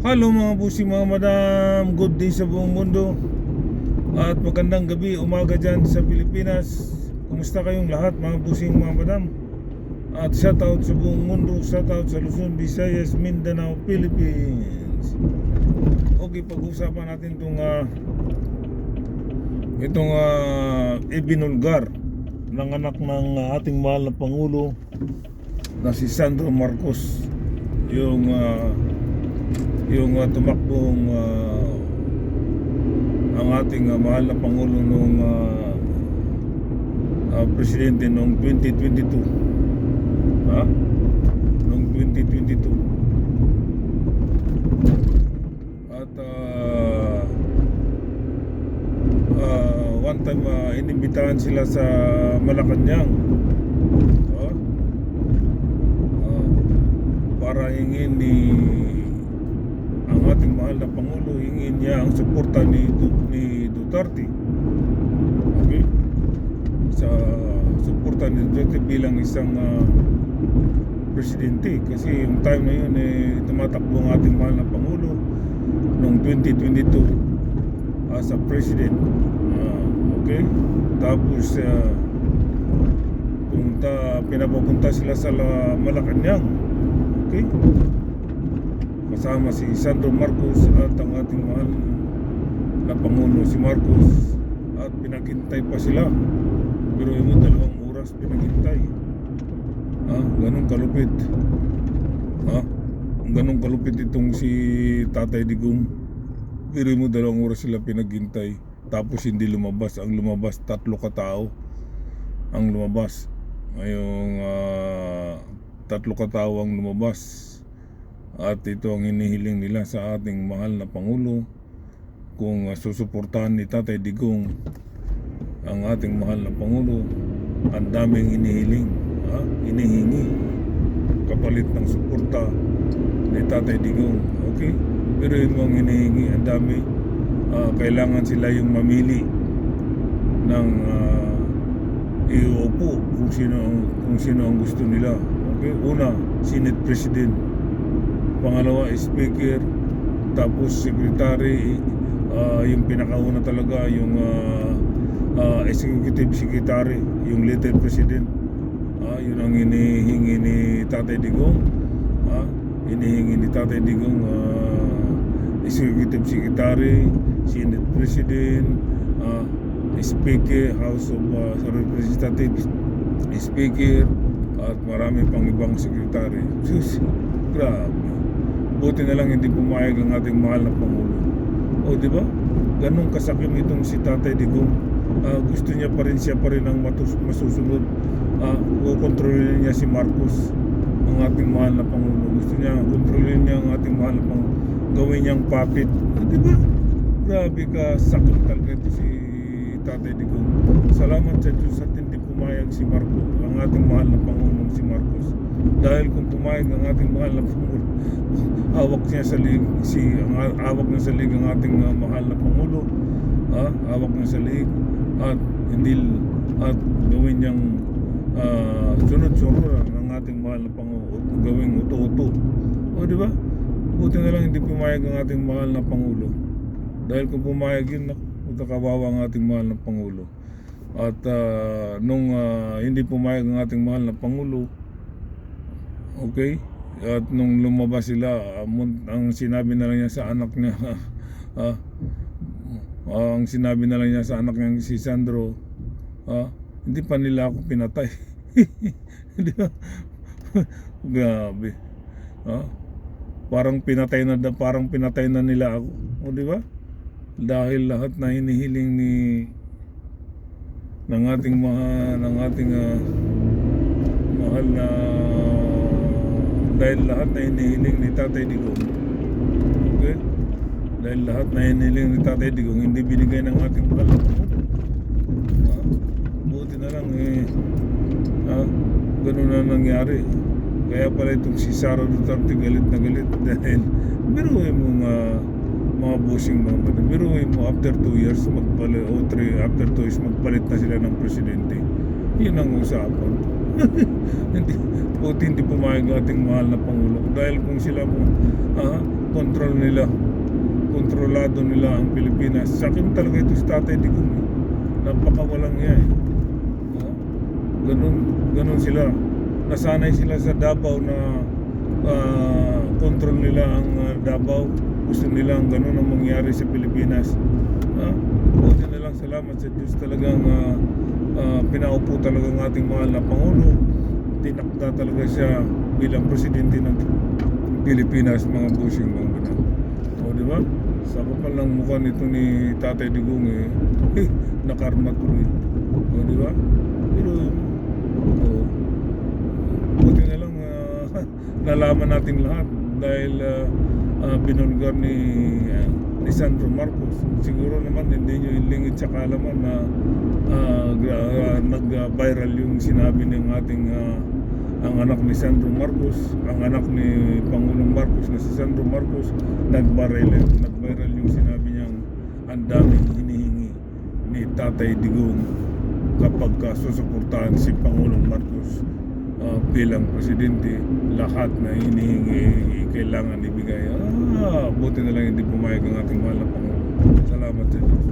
Hello mga busing mga madam, good day sa buong mundo at magandang gabi, umaga dyan sa Pilipinas. Kumusta kayong lahat mga busing mga madam? At shoutout sa buong mundo, shoutout sa Luzon, Visayas, Mindanao, Philippines. Okay, pag-usapan natin itong ibinulgar ng anak ng ating mahal na Pangulo na si Sandro Marcos, yung tumakbong ang ating mahal na Pangulo nung presidente noong 2022, noong 2022. At one time inimbitahan sila sa Malacanang para hingin ang ating mahal na Pangulo, hingin niya ang suporta ni Duterte, okay, sa suporta ni Duterte bilang isang presidente. Kasi yung time na yun tumatakbo ang ating mahal na Pangulo noong 2022 as a president, okay. Tapos pinapupunta sila sa Malacanang, okay, kasama si Sandro Marcos at ang ating mahal na Pangulo si Marcos, at pinaghintay pa sila. Pero yung 2 oras pinaghintay. Ganun kalupit. Ganun kalupit itong si Tatay Digong. Pero yung 2 oras sila pinaghintay, tapos hindi lumabas. Ang lumabas 3 katao ang lumabas. Ngayong 3 katao ang lumabas. At ito ang hinihiling nila sa ating mahal na Pangulo, kung susuportahan ni Tatay Digong ang ating mahal na Pangulo. Ang daming hinihingi kapalit ng suporta ni Tatay Digong, okay. Pero yung mga hinihingi ang dami. Kailangan sila yung mamili ng iuupo kung sino ang gusto nila, okay. Una, Senate President. Pangalawa, Speaker. Tapos Secretary. Yung pinakauna talaga yung Executive Secretary, yung Little President. Yun ang hinihingi ni Tatay Digong. Hinihingi ni Tatay Digong Executive Secretary, Senate President, Speaker, House of Representatives Speaker, at marami pang ibang sekretary. Sus, grabe. Buti na lang hindi pumayag ang ating mahal na Pangulo. O di ba? Ganun kasakim itong si Tatay Digong. Gusto niya pa rin, siya pa rin ang masusunod. Kontrolin niya si Marcos, ang ating mahal na Pangulo. Gusto niya kontrolin niya ang ating mahal na Pangulo, gawin niyang puppet. Di ba? Grabe ka sakit talaga ito si Tatay Digong. Salamat sa Diyos at hindi pumayag si Marcos, ang ating mahal na Pangulo si Marcos. Dahil kung pumayag ang ating mahal na Pangulo, hawak niya sa lig hawak na sa lig ang ating mahal na Pangulo, hawak na sa lig, at gawin niyang sunod-sunod ang ating mahal na Pangulo, gawing uto-uto. O di ba? Buti na lang hindi pumayag ang ating mahal na Pangulo. Dahil kung pumayag yun, kawawa ang ating mahal na Pangulo. At nung hindi pumayag ang ating mahal na Pangulo, okay, at nung lumabas sila, ang sinabi na lang niya sa anak niya, ang sinabi na lang niya sa anak niya si Sandro, hindi pa nila ako pinatay. Di ba? Grabe. Parang pinatay na nila ako. O di ba? Dahil lahat na hinihiling ng ating mahal na, dahil lahat na hinihiling ni Tatay Digong, okay? Dahil lahat na hinihiling ni Tatay Digong hindi binigay ng ating mahal na Pangulo. Buti na lang ganun na nangyari. Kaya pala itong si Sara Duterte galit na galit dahil biruin mo mga busing mga madam, biruin mo after 2 years magpalit, o 3 after 2 years magpalit na sila ng presidente. Yun ang usapan. Buti hindi pumayag ang ating mahal na Pangulo. Dahil kung sila po, control nila, kontrolado nila ang Pilipinas. Sa akin talaga ito si Tatay Digong. Napakawalang iya eh. Ganun sila. Nasanay sila sa Davao na control nila ang Davao. Gusto nila ang ganun ang mangyari sa Pilipinas. Buti na lang, salamat sa Diyos, talagang pinaupo talaga ang ating mahal na Pangulo. Tinakda talaga siya bilang presidente ng Pilipinas, mga busing mga ganun. O di ba? Sa kapal ng mukha nito ni Tatay Digong nakarma tuloy. O di ba? Pero buti na lang nalaman natin lahat dahil binulgar ni Sandro Marcos. Siguro naman hindi nyo ilingid sa kaalaman na nag-viral yung sinabi ng ating ang anak ni Sandro Marcos, ang anak ni Pangulong Marcos na si Sandro Marcos, nag-viral yung sinabi niyang ang daming hinihingi ni Tatay Digong kapag susuportahan si Pangulong Marcos bilang presidente. Lahat na hinihingi kailangan ibigay. Buti na lang hindi pumayag ang ating mahal na Pangulo. Salamat sa Diyos.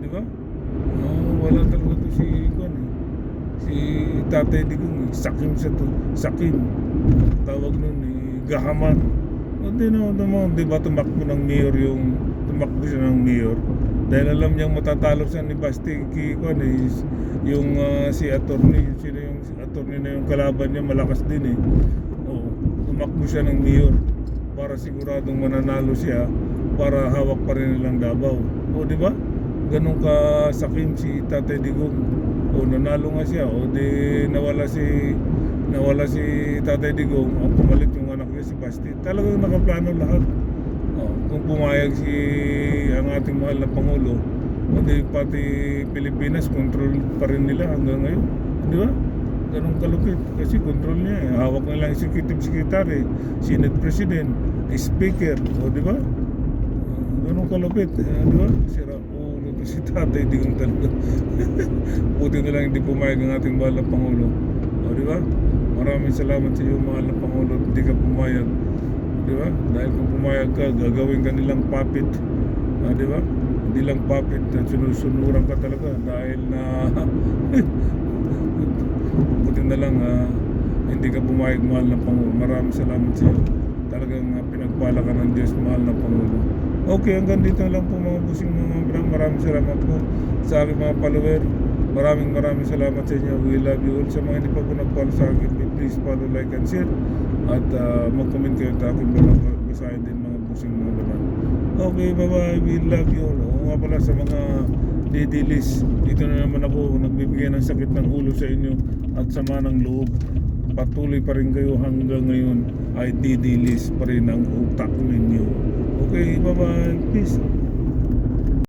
Di ba? Wala talaga to si Tatay Digong. Sakim sa to. Sakim. Tawag nun gahaman. Hindi naman, di ba tumakbo siya ng mayor dahil alam niyang matatalo siya ni Basti yung si attorney, yung attorney na yung kalaban niya malakas din tumakbo siya ng mayor para siguradong mananalo siya para hawak pa rin nilang Davao. Di ba? Ganun ka sakim si Tatay Digong. Nanalo nga siya. Di nawala si Tatay Digong. Pumalit yung anak niya si Basti. Talagang nakaplano lahat. Kung pumayag ang ating mahal na Pangulo, di pati Pilipinas control pa rin nila hanggang ngayon. Di ba? Ganun kalupit kasi control niya hawak na lang executive secretary, Senate President, Speaker, di ba? Ganun kalupit, di ba? Sira ulo to si Tatay Digong talaga. Buti na lang hindi pumayag ang ating mahal na Pangulo. Di ba? Maraming salamat sa iyo, mahal na Pangulo, hindi ka pumayag. Di ba? Dahil kung pumayag ka, gagawin ka nilang puppet. Di ba? Hindi lang puppet, sinusunuran ka talaga dahil na buti na lang hindi ka pumayag, mahal na Pangulo. Maraming salamat sa iyo. Talagang pinagpala ka ng Diyos, mahal na Pangulo. Okay, hanggang dito lang po mga busing mga brang. Maraming salamat po sa aking mga follower. Maraming salamat sa inyo. We love you all. Sa mga hindi pa po nag-follow sa akin, please follow, like, and share. At mag-comment kayo sa akin. Basahin din mga busing mga brang. Okay, bye-bye. We love you all. Nga pala sa mga didilis, dito na naman ako nagbibigay ng sakit ng ulo sa inyo at sama ng loob. Patuloy pa rin kayo hanggang ngayon ay didilis pa rin ang utak ninyo. Okay, bye-bye. Peace.